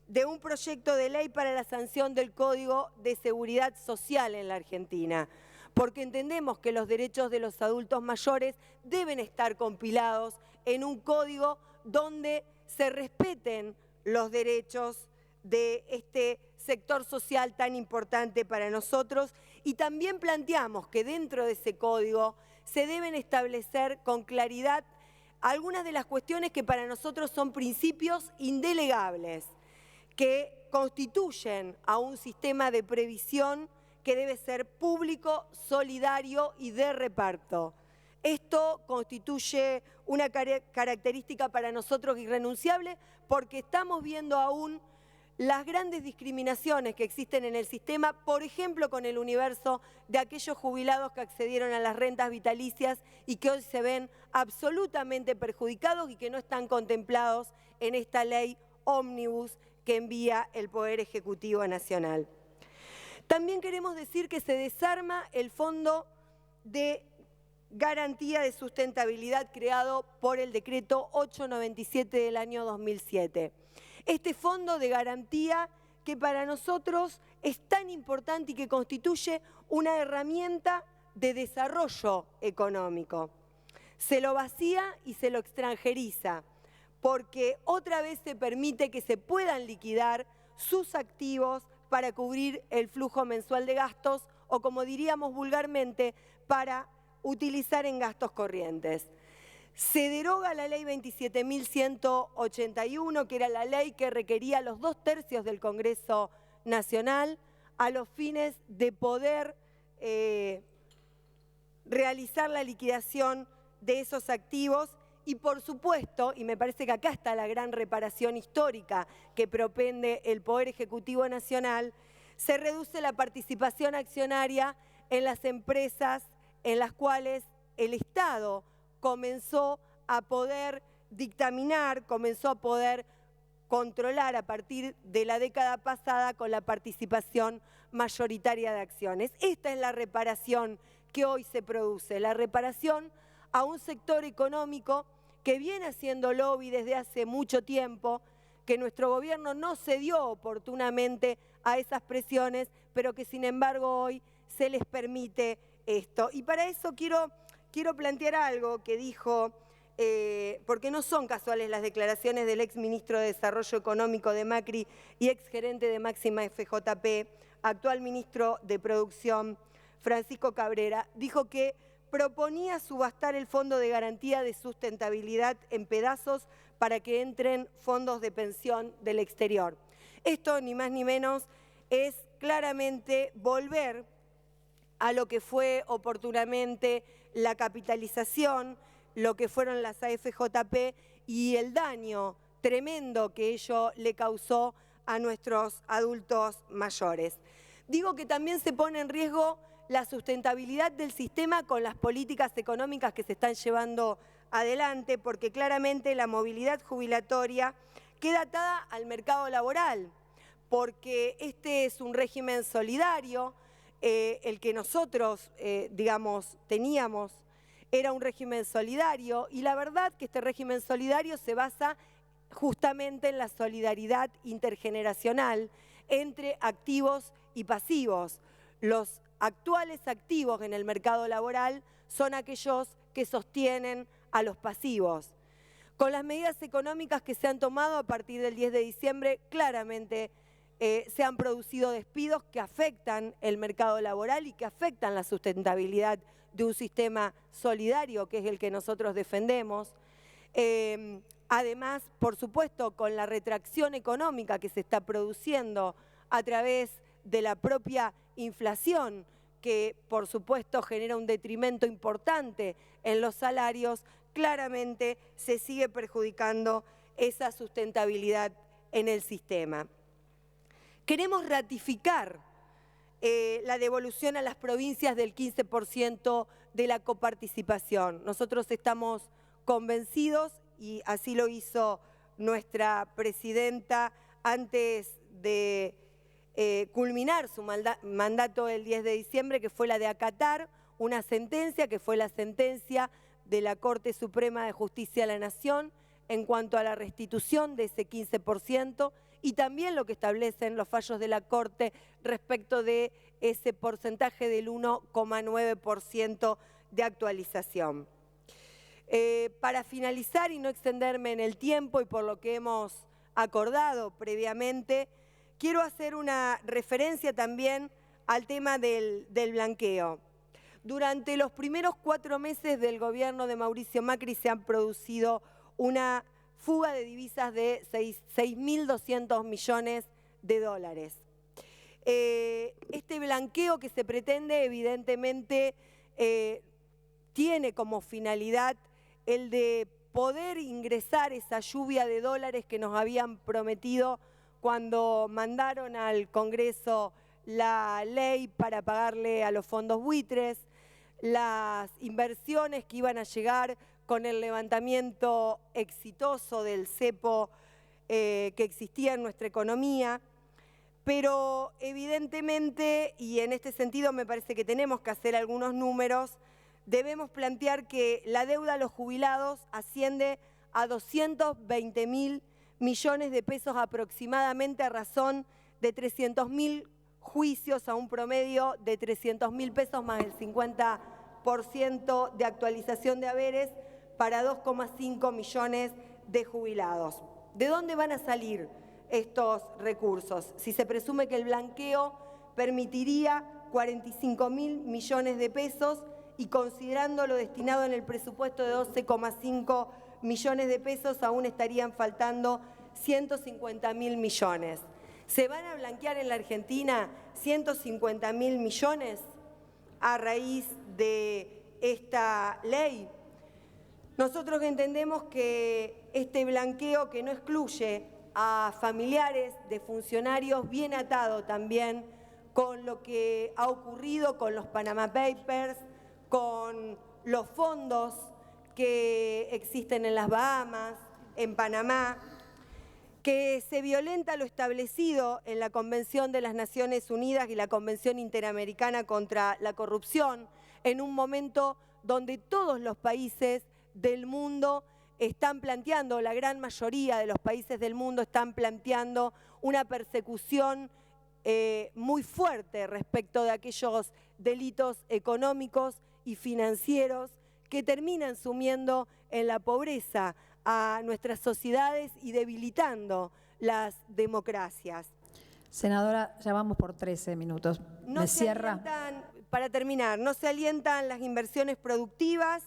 de un proyecto de ley para la sanción del Código de Seguridad Social en la Argentina, porque entendemos que los derechos de los adultos mayores deben estar compilados en un código donde se respeten los derechos de este sector social tan importante para nosotros y también planteamos que dentro de ese código se deben establecer con claridad algunas de las cuestiones que para nosotros son principios indelegables, que constituyen a un sistema de previsión que debe ser público, solidario y de reparto. Esto constituye una característica para nosotros irrenunciable porque estamos viendo aún las grandes discriminaciones que existen en el sistema, por ejemplo, con el universo de aquellos jubilados que accedieron a las rentas vitalicias y que hoy se ven absolutamente perjudicados y que no están contemplados en esta ley ómnibus que envía el Poder Ejecutivo Nacional. También queremos decir que se desarma el Fondo de Garantía de Sustentabilidad creado por el Decreto 897 del año 2007. Este fondo de garantía que para nosotros es tan importante y que constituye una herramienta de desarrollo económico. Se lo vacía y se lo extranjeriza, porque otra vez se permite que se puedan liquidar sus activos para cubrir el flujo mensual de gastos o, como diríamos vulgarmente, para utilizar en gastos corrientes. Se deroga la ley 27.181, que era la ley que requería los 2/3 del Congreso Nacional a los fines de poder realizar la liquidación de esos activos y por supuesto, y me parece que acá está la gran reparación histórica que propende el Poder Ejecutivo Nacional, se reduce la participación accionaria en las empresas en las cuales el Estado comenzó a poder dictaminar, comenzó a poder controlar a partir de la década pasada con la participación mayoritaria de acciones. Esta es la reparación que hoy se produce, la reparación a un sector económico que viene haciendo lobby desde hace mucho tiempo, que nuestro gobierno no cedió oportunamente a esas presiones, pero que sin embargo hoy se les permite esto. Y para eso quiero plantear algo que dijo, porque no son casuales las declaraciones del ex ministro de Desarrollo Económico de Macri y ex gerente de Máxima FJP, actual ministro de Producción, Francisco Cabrera, dijo que proponía subastar el Fondo de Garantía de Sustentabilidad en pedazos para que entren fondos de pensión del exterior. Esto, ni más ni menos, es claramente volver a lo que fue oportunamente la capitalización, lo que fueron las AFJP y el daño tremendo que ello le causó a nuestros adultos mayores. Digo que también se pone en riesgo la sustentabilidad del sistema con las políticas económicas que se están llevando adelante, porque claramente la movilidad jubilatoria queda atada al mercado laboral, porque este es un régimen solidario, el que nosotros, teníamos, era un régimen solidario, y la verdad que este régimen solidario se basa justamente en la solidaridad intergeneracional entre activos y pasivos. Los actuales activos en el mercado laboral son aquellos que sostienen a los pasivos. Con las medidas económicas que se han tomado a partir del 10 de diciembre, claramente se han producido despidos que afectan el mercado laboral y que afectan la sustentabilidad de un sistema solidario, que es el que nosotros defendemos. Además, por supuesto, con la retracción económica que se está produciendo a través de la propia inflación, que por supuesto genera un detrimento importante en los salarios, claramente se sigue perjudicando esa sustentabilidad en el sistema. Queremos ratificar la devolución a las provincias del 15% de la coparticipación. Nosotros estamos convencidos, y así lo hizo nuestra presidenta antes de culminar su mandato el 10 de diciembre, que fue la de acatar una sentencia, que fue la sentencia de la Corte Suprema de Justicia de la Nación en cuanto a la restitución de ese 15%, y también lo que establecen los fallos de la Corte respecto de ese porcentaje del 1,9% de actualización. Para finalizar y no extenderme en el tiempo y por lo que hemos acordado previamente, quiero hacer una referencia también al tema del blanqueo. Durante los primeros 4 meses del gobierno de Mauricio Macri se han producido una fuga de divisas de 6.200 millones de dólares. Este blanqueo que se pretende, evidentemente, tiene como finalidad el de poder ingresar esa lluvia de dólares que nos habían prometido cuando mandaron al Congreso la ley para pagarle a los fondos buitres, las inversiones que iban a llegar con el levantamiento exitoso del cepo que existía en nuestra economía. Pero evidentemente, y en este sentido me parece que tenemos que hacer algunos números, debemos plantear que la deuda a los jubilados asciende a 220.000 millones de pesos aproximadamente, a razón de 300.000 juicios a un promedio de 300.000 pesos más el 50% de actualización de haberes para 2,5 millones de jubilados. ¿De dónde van a salir estos recursos? Si se presume que el blanqueo permitiría 45.000 millones de pesos y considerando lo destinado en el presupuesto de 12,5 millones de pesos, aún estarían faltando 150.000 millones. ¿Se van a blanquear en la Argentina 150.000 millones a raíz de esta ley? Nosotros entendemos que este blanqueo, que no excluye a familiares de funcionarios, viene atado también con lo que ha ocurrido con los Panama Papers, con los fondos que existen en las Bahamas, en Panamá, que se violenta lo establecido en la Convención de las Naciones Unidas y la Convención Interamericana contra la Corrupción, en un momento donde todos los países del mundo están planteando, la gran mayoría de los países del mundo están planteando una persecución muy fuerte respecto de aquellos delitos económicos y financieros que terminan sumiendo en la pobreza a nuestras sociedades y debilitando las democracias. Senadora, ya vamos por 13 minutos. ¿Me cierra? Para terminar, no se alientan las inversiones productivas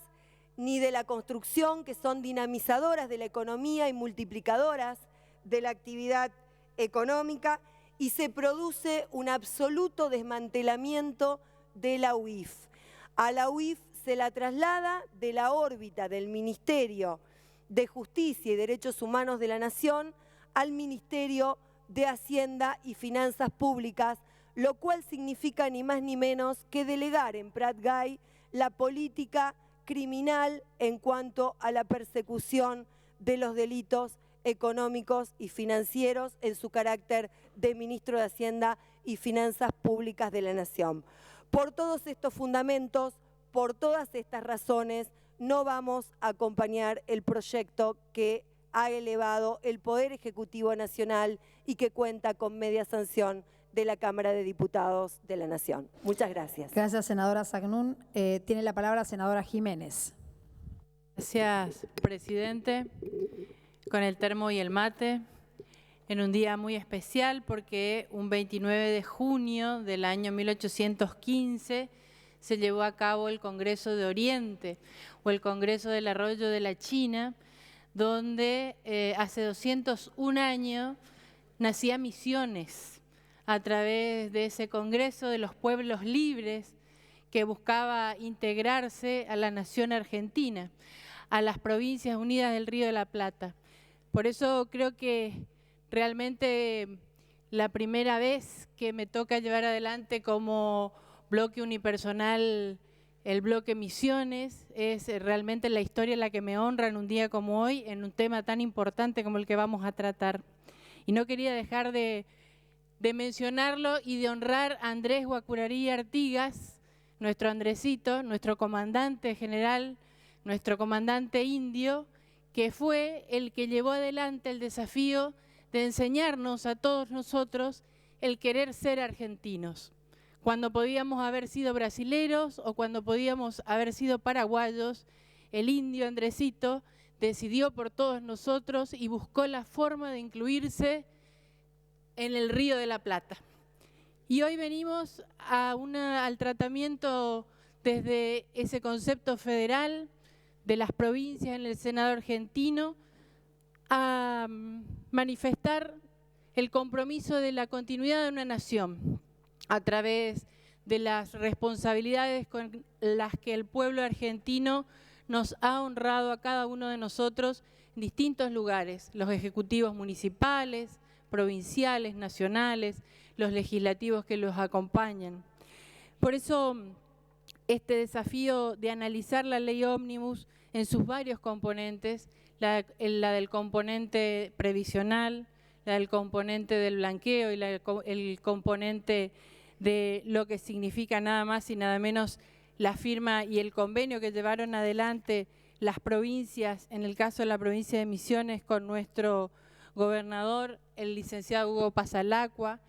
ni de la construcción, que son dinamizadoras de la economía y multiplicadoras de la actividad económica, y se produce un absoluto desmantelamiento de la UIF. A la UIF se la traslada de la órbita del Ministerio de Justicia y Derechos Humanos de la Nación al Ministerio de Hacienda y Finanzas Públicas, lo cual significa ni más ni menos que delegar en Prat Gai la política criminal en cuanto a la persecución de los delitos económicos y financieros en su carácter de Ministro de Hacienda y Finanzas Públicas de la Nación. Por todos estos fundamentos, por todas estas razones, no vamos a acompañar el proyecto que ha elevado el Poder Ejecutivo Nacional y que cuenta con media sanción de la Cámara de Diputados de la Nación. Muchas gracias. Gracias, senadora Sagnún. Tiene la palabra senadora Jiménez. Gracias, presidente. Con el termo y el mate, en un día muy especial porque un 29 de junio del año 1815 se llevó a cabo el Congreso de Oriente o el Congreso del Arroyo de la China, donde hace 201 años nacía Misiones a través de ese Congreso de los pueblos libres que buscaba integrarse a la nación argentina, a las Provincias Unidas del Río de la Plata. Por eso creo que realmente la primera vez que me toca llevar adelante como bloque unipersonal el bloque Misiones es realmente la historia la que me honra en un día como hoy, en un tema tan importante como el que vamos a tratar. Y no quería dejar de mencionarlo y de honrar a Andrés Guacurarí Artigas, nuestro Andresito, nuestro comandante general, nuestro comandante indio, que fue el que llevó adelante el desafío de enseñarnos a todos nosotros el querer ser argentinos. Cuando podíamos haber sido brasileros o cuando podíamos haber sido paraguayos, el indio Andresito decidió por todos nosotros y buscó la forma de incluirse en el Río de la Plata. Y hoy venimos al tratamiento desde ese concepto federal de las provincias en el Senado argentino a manifestar el compromiso de la continuidad de una nación a través de las responsabilidades con las que el pueblo argentino nos ha honrado a cada uno de nosotros en distintos lugares, los ejecutivos municipales, provinciales, nacionales, los legislativos que los acompañan. Por eso, este desafío de analizar la ley ómnibus en sus varios componentes, la del componente previsional, la del componente del blanqueo y el componente de lo que significa nada más y nada menos la firma y el convenio que llevaron adelante las provincias, en el caso de la provincia de Misiones, con nuestro gobernador, el licenciado Hugo Pasalacqua,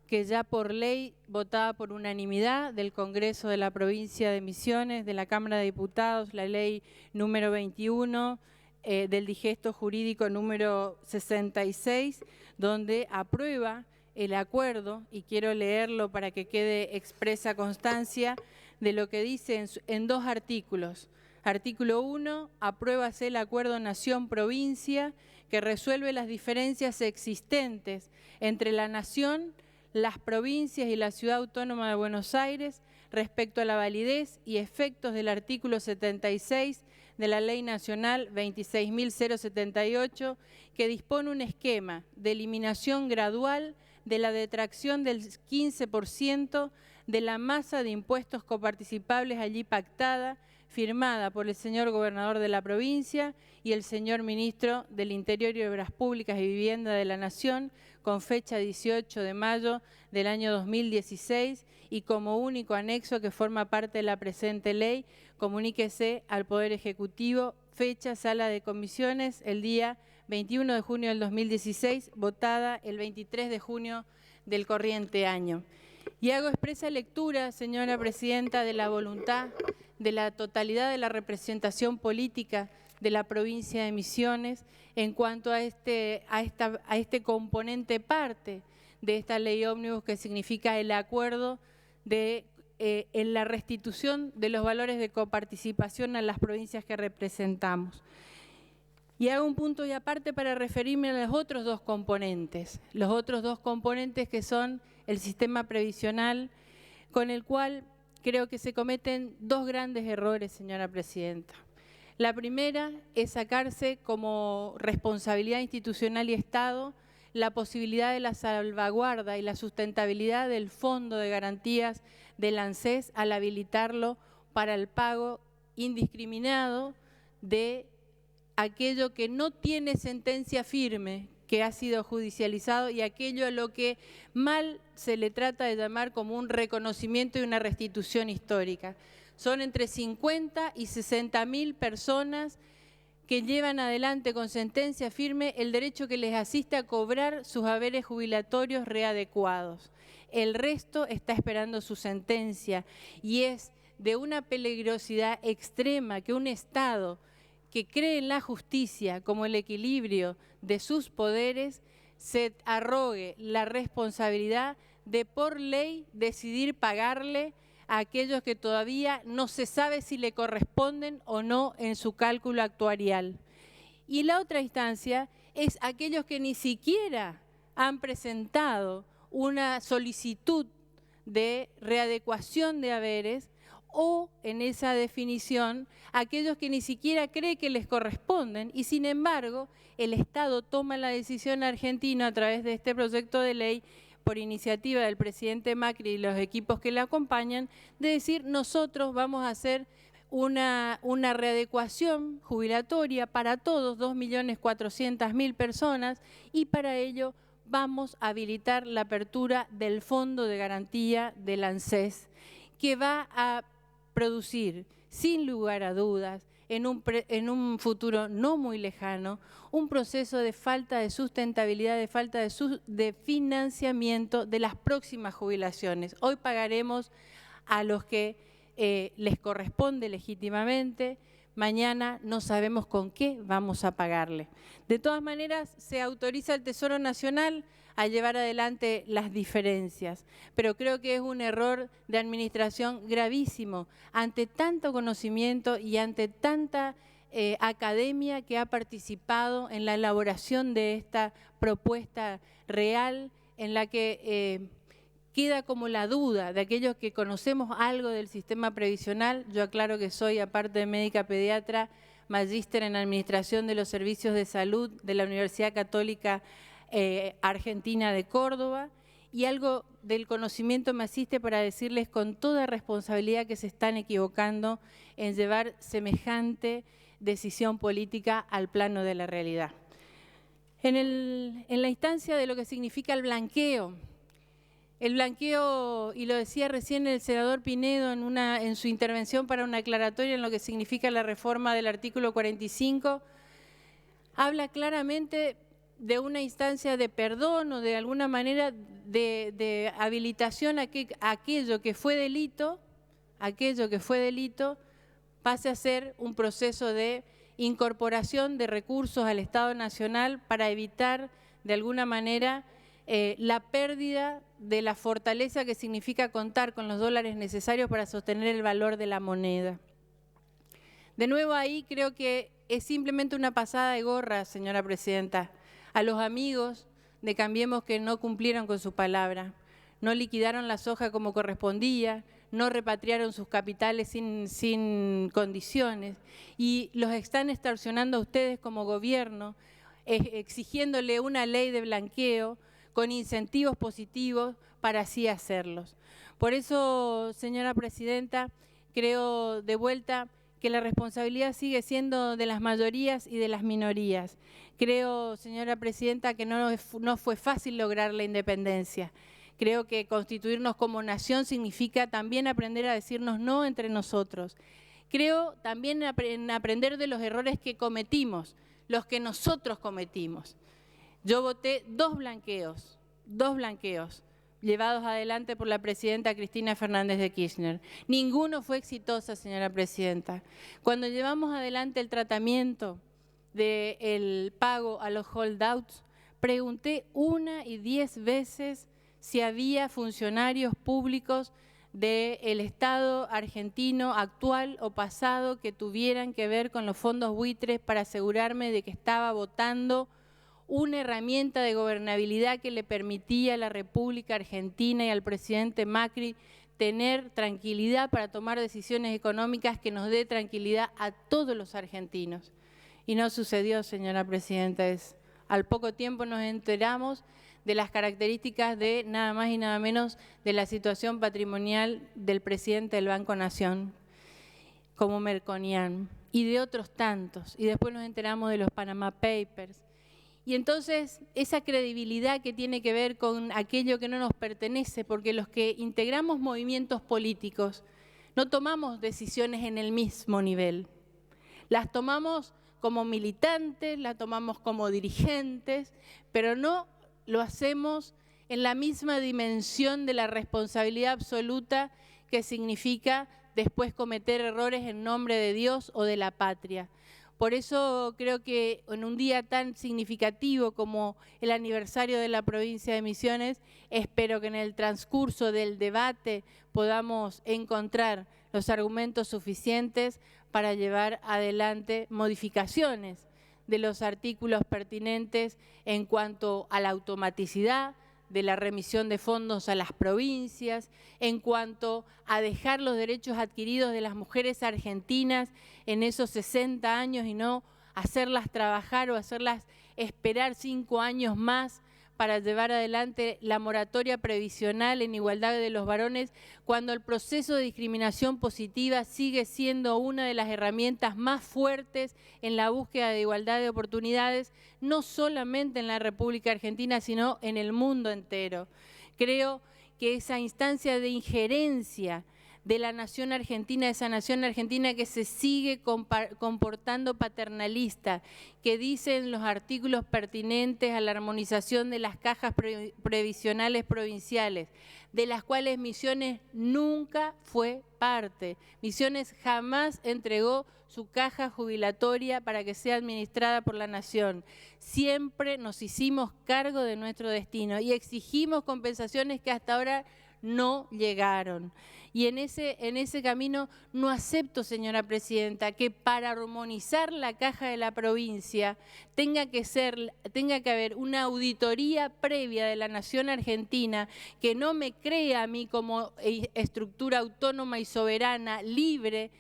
que ya por ley votaba por unanimidad del Congreso de la provincia de Misiones, de la Cámara de Diputados, la ley número 21 del digesto jurídico número 66, donde aprueba el acuerdo, y quiero leerlo para que quede expresa constancia de lo que dice en dos artículos. Artículo 1, apruébase el acuerdo nación-provincia que resuelve las diferencias existentes entre la nación, las provincias y la Ciudad Autónoma de Buenos Aires respecto a la validez y efectos del artículo 76 de la Ley Nacional 26.078, que dispone un esquema de eliminación gradual de la detracción del 15% de la masa de impuestos coparticipables allí pactada, firmada por el señor gobernador de la provincia y el señor ministro del Interior y Obras Públicas y Vivienda de la Nación, con fecha 18 de mayo del año 2016, y como único anexo que forma parte de la presente ley, comuníquese al Poder Ejecutivo, fecha, sala de comisiones, el día 21 de junio del 2016, votada el 23 de junio del corriente año. Y hago expresa lectura, señora presidenta, de la voluntad de la totalidad de la representación política de la provincia de Misiones en cuanto a este componente parte de esta ley ómnibus, que significa el acuerdo en la restitución de los valores de coparticipación a las provincias que representamos. Y hago un punto y aparte para referirme a los otros dos componentes que son el sistema previsional, con el cual creo que se cometen dos grandes errores, señora presidenta. La primera es sacarse como responsabilidad institucional y Estado la posibilidad de la salvaguarda y la sustentabilidad del Fondo de Garantías del ANSES al habilitarlo para el pago indiscriminado de aquello que no tiene sentencia firme, que ha sido judicializado, y aquello a lo que mal se le trata de llamar como un reconocimiento y una restitución histórica. Son entre 50 y 60.000 personas que llevan adelante con sentencia firme el derecho que les asiste a cobrar sus haberes jubilatorios readecuados. El resto está esperando su sentencia, y es de una peligrosidad extrema que un Estado que cree en la justicia como el equilibrio de sus poderes se arrogue la responsabilidad de por ley decidir pagarle a aquellos que todavía no se sabe si le corresponden o no en su cálculo actuarial. Y la otra instancia es aquellos que ni siquiera han presentado una solicitud de readecuación de haberes, o en esa definición, aquellos que ni siquiera cree que les corresponden, y sin embargo el Estado toma la decisión argentina a través de este proyecto de ley, por iniciativa del presidente Macri y los equipos que le acompañan, de decir: nosotros vamos a hacer una readecuación jubilatoria para todos, 2.400.000 personas, y para ello vamos a habilitar la apertura del Fondo de Garantía del ANSES, que va a producir, sin lugar a dudas, en un futuro no muy lejano, un proceso de falta de sustentabilidad, de falta de financiamiento de las próximas jubilaciones. Hoy pagaremos a los que les corresponde legítimamente, mañana no sabemos con qué vamos a pagarle. De todas maneras, se autoriza al Tesoro Nacional a llevar adelante las diferencias, pero creo que es un error de administración gravísimo ante tanto conocimiento y ante tanta academia que ha participado en la elaboración de esta propuesta real, en la que queda como la duda de aquellos que conocemos algo del sistema previsional. Yo aclaro que soy, aparte de médica pediatra, magíster en Administración de los Servicios de Salud de la Universidad Católica Argentina de Córdoba, y algo del conocimiento me asiste para decirles con toda responsabilidad que se están equivocando en llevar semejante decisión política al plano de la realidad. En la instancia de lo que significa el blanqueo, y lo decía recién el senador Pinedo en su intervención para una aclaratoria en lo que significa la reforma del artículo 45, habla claramente de una instancia de perdón o de alguna manera de habilitación a que aquello que fue delito pase a ser un proceso de incorporación de recursos al Estado Nacional para evitar de alguna manera la pérdida de la fortaleza que significa contar con los dólares necesarios para sostener el valor de la moneda. De nuevo ahí creo que es simplemente una pasada de gorra, señora presidenta, a los amigos de Cambiemos que no cumplieron con su palabra, no liquidaron la soja como correspondía, no repatriaron sus capitales sin condiciones, y los están extorsionando a ustedes como gobierno, exigiéndole una ley de blanqueo con incentivos positivos para así hacerlos. Por eso, señora presidenta, creo de vuelta que la responsabilidad sigue siendo de las mayorías y de las minorías. Creo, señora presidenta, que no fue fácil lograr la independencia. Creo que constituirnos como nación significa también aprender a decirnos no entre nosotros. Creo también en aprender de los errores que cometimos, los que nosotros cometimos. Yo voté dos blanqueos llevados adelante por la presidenta Cristina Fernández de Kirchner. Ninguno fue exitoso, señora presidenta. Cuando llevamos adelante el tratamiento del pago a los holdouts, pregunté 1 y 10 veces si había funcionarios públicos del Estado argentino actual o pasado que tuvieran que ver con los fondos buitres para asegurarme de que estaba votando una herramienta de gobernabilidad que le permitía a la República Argentina y al presidente Macri tener tranquilidad para tomar decisiones económicas que nos dé tranquilidad a todos los argentinos. Y no sucedió, señora presidenta. Al poco tiempo nos enteramos de las características de nada más y nada menos de la situación patrimonial del presidente del Banco Nación, como Melconian, y de otros tantos. Y después nos enteramos de los Panama Papers. Y entonces esa credibilidad que tiene que ver con aquello que no nos pertenece, porque los que integramos movimientos políticos no tomamos decisiones en el mismo nivel. Las tomamos como militantes, las tomamos como dirigentes, pero no lo hacemos en la misma dimensión de la responsabilidad absoluta que significa después cometer errores en nombre de Dios o de la patria. Por eso creo que en un día tan significativo como el aniversario de la provincia de Misiones, espero que en el transcurso del debate podamos encontrar los argumentos suficientes para llevar adelante modificaciones de los artículos pertinentes en cuanto a la automaticidad de la remisión de fondos a las provincias, en cuanto a dejar los derechos adquiridos de las mujeres argentinas en esos 60 años y no hacerlas trabajar o hacerlas esperar 5 años más para llevar adelante la moratoria previsional en igualdad de los varones, cuando el proceso de discriminación positiva sigue siendo una de las herramientas más fuertes en la búsqueda de igualdad de oportunidades, no solamente en la República Argentina, sino en el mundo entero. Creo que esa instancia de injerencia de la nación argentina, esa nación argentina que se sigue comportando paternalista, que dicen los artículos pertinentes a la armonización de las cajas previsionales provinciales, de las cuales Misiones nunca fue parte. Misiones jamás entregó su caja jubilatoria para que sea administrada por la nación. Siempre nos hicimos cargo de nuestro destino y exigimos compensaciones que hasta ahora no llegaron. Y en ese camino no acepto, señora presidenta, que para armonizar la caja de la provincia tenga que haber una auditoría previa de la nación argentina que no me crea a mí como estructura autónoma y soberana, libre,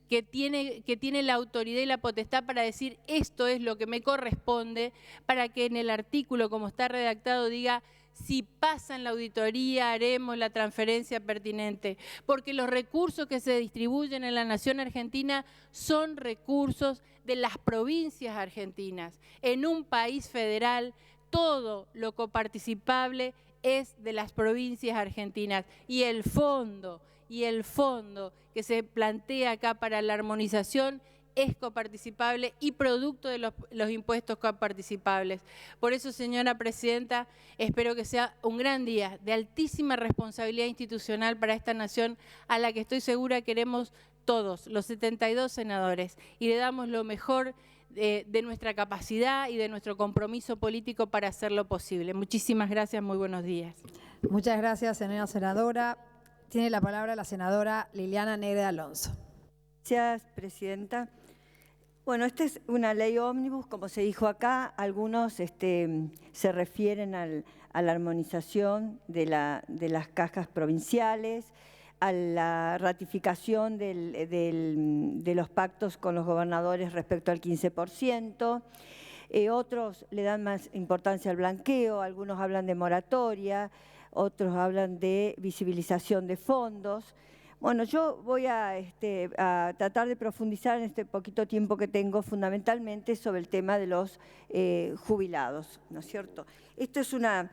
que tiene la autoridad y la potestad para decir esto es lo que me corresponde, para que en el artículo, como está redactado, diga si pasan la auditoría haremos la transferencia pertinente, porque los recursos que se distribuyen en la nación argentina son recursos de las provincias argentinas. En un país federal todo lo coparticipable es de las provincias argentinas y el fondo que se plantea acá para la armonización es coparticipable y producto de los impuestos coparticipables. Por eso, señora presidenta, espero que sea un gran día de altísima responsabilidad institucional para esta nación a la que estoy segura queremos todos, los 72 senadores, y le damos lo mejor de nuestra capacidad y de nuestro compromiso político para hacerlo posible. Muchísimas gracias, muy buenos días. Muchas gracias, señora senadora. Tiene la palabra la senadora Liliana Negre Alonso. Gracias, presidenta. Bueno, esta es una ley ómnibus, como se dijo acá. Algunos se refieren a la armonización de las cajas provinciales, a la ratificación de los pactos con los gobernadores respecto al 15%, Otros le dan más importancia al blanqueo, algunos hablan de moratoria, otros hablan de visibilización de fondos. Bueno, yo voy a tratar de profundizar en este poquito tiempo que tengo fundamentalmente sobre el tema de los jubilados, ¿no es cierto? Esto es una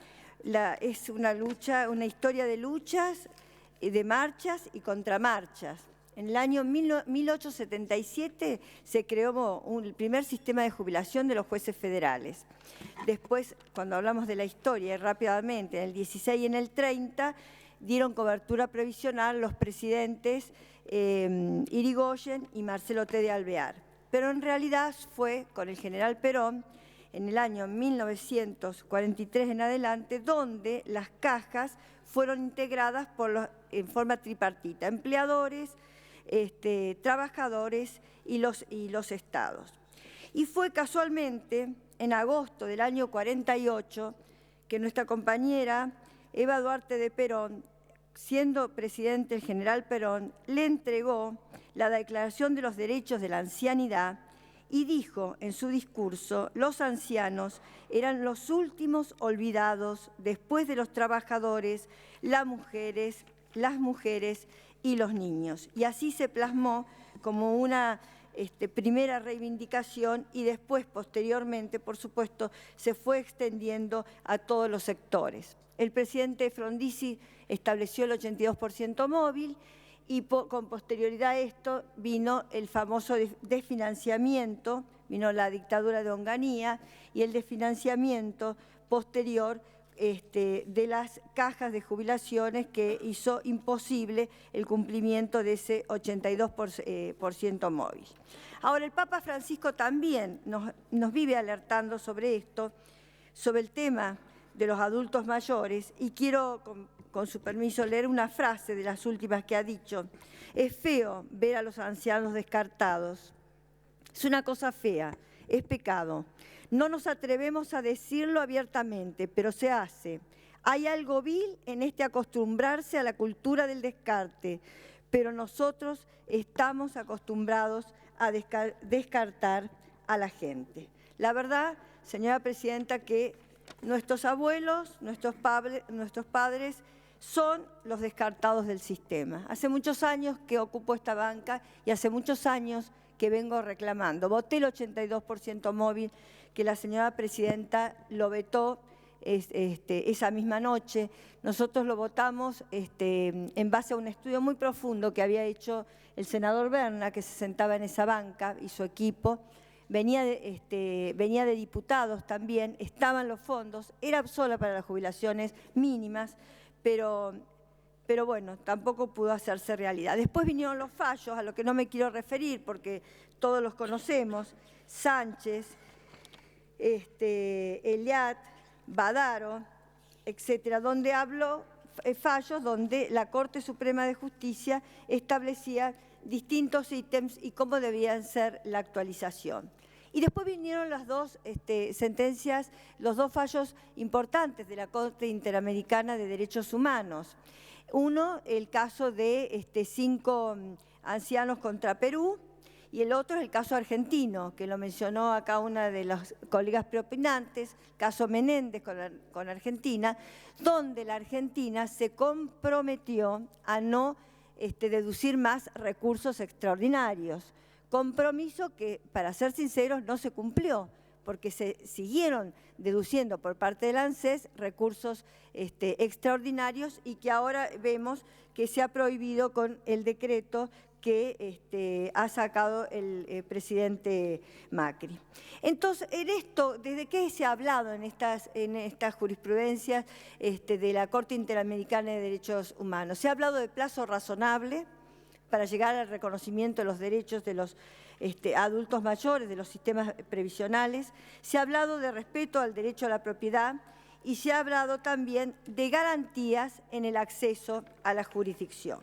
lucha, una historia de luchas, de marchas y contramarchas. En el año 1877 se creó el primer sistema de jubilación de los jueces federales. Después, cuando hablamos de la historia, rápidamente, en el 16 y en el 30, dieron cobertura previsional los presidentes Irigoyen y Marcelo T. de Alvear. Pero en realidad fue con el general Perón, en el año 1943 en adelante, donde las cajas fueron integradas en forma tripartita, empleadores, trabajadores y los estados. Y fue casualmente en agosto del año 48 que nuestra compañera Eva Duarte de Perón, siendo presidente el general Perón, le entregó la Declaración de los Derechos de la Ancianidad y dijo en su discurso: los ancianos eran los últimos olvidados después de los trabajadores, las mujeres y los niños. Y así se plasmó como una primera reivindicación y después, posteriormente, por supuesto, se fue extendiendo a todos los sectores. El presidente Frondizi estableció el 82% móvil y con posterioridad a esto vino el famoso desfinanciamiento, vino la dictadura de Onganía y el desfinanciamiento posterior de las cajas de jubilaciones que hizo imposible el cumplimiento de ese 82% móvil. Ahora, el Papa Francisco también nos vive alertando sobre esto, sobre el tema de los adultos mayores, y quiero, con su permiso, leer una frase de las últimas que ha dicho. Es feo ver a los ancianos descartados. Es una cosa fea, es pecado. No nos atrevemos a decirlo abiertamente, pero se hace. Hay algo vil en acostumbrarse a la cultura del descarte, pero nosotros estamos acostumbrados a descartar a la gente. La verdad, señora presidenta, que nuestros abuelos, nuestros padres son los descartados del sistema. Hace muchos años que ocupo esta banca y hace muchos años que vengo reclamando. Voté el 82% móvil, que la señora presidenta lo vetó esa misma noche. Nosotros lo votamos en base a un estudio muy profundo que había hecho el senador Berna, que se sentaba en esa banca, y su equipo. Venía de diputados también, estaban los fondos, era solo para las jubilaciones mínimas, pero bueno, tampoco pudo hacerse realidad. Después vinieron los fallos, a los que no me quiero referir porque todos los conocemos: Sánchez, Eliat, Badaro, etcétera, donde habló fallos donde la Corte Suprema de Justicia establecía distintos ítems y cómo debían ser la actualización. Y después vinieron las dos sentencias, los dos fallos importantes de la Corte Interamericana de Derechos Humanos. Uno, el caso de 5 ancianos contra Perú, y el otro es el caso argentino, que lo mencionó acá una de las colegas preopinantes, caso Menéndez con Argentina, donde la Argentina se comprometió a no deducir más recursos extraordinarios. Compromiso que, para ser sinceros, no se cumplió, porque se siguieron deduciendo por parte del ANSES recursos extraordinarios, y que ahora vemos que se ha prohibido con el decreto que ha sacado el presidente Macri. Entonces, en esto, ¿desde qué se ha hablado en estas jurisprudencias de la Corte Interamericana de Derechos Humanos? Se ha hablado de plazo razonable para llegar al reconocimiento de los derechos de los adultos mayores, de los sistemas previsionales. Se ha hablado de respeto al derecho a la propiedad y se ha hablado también de garantías en el acceso a la jurisdicción.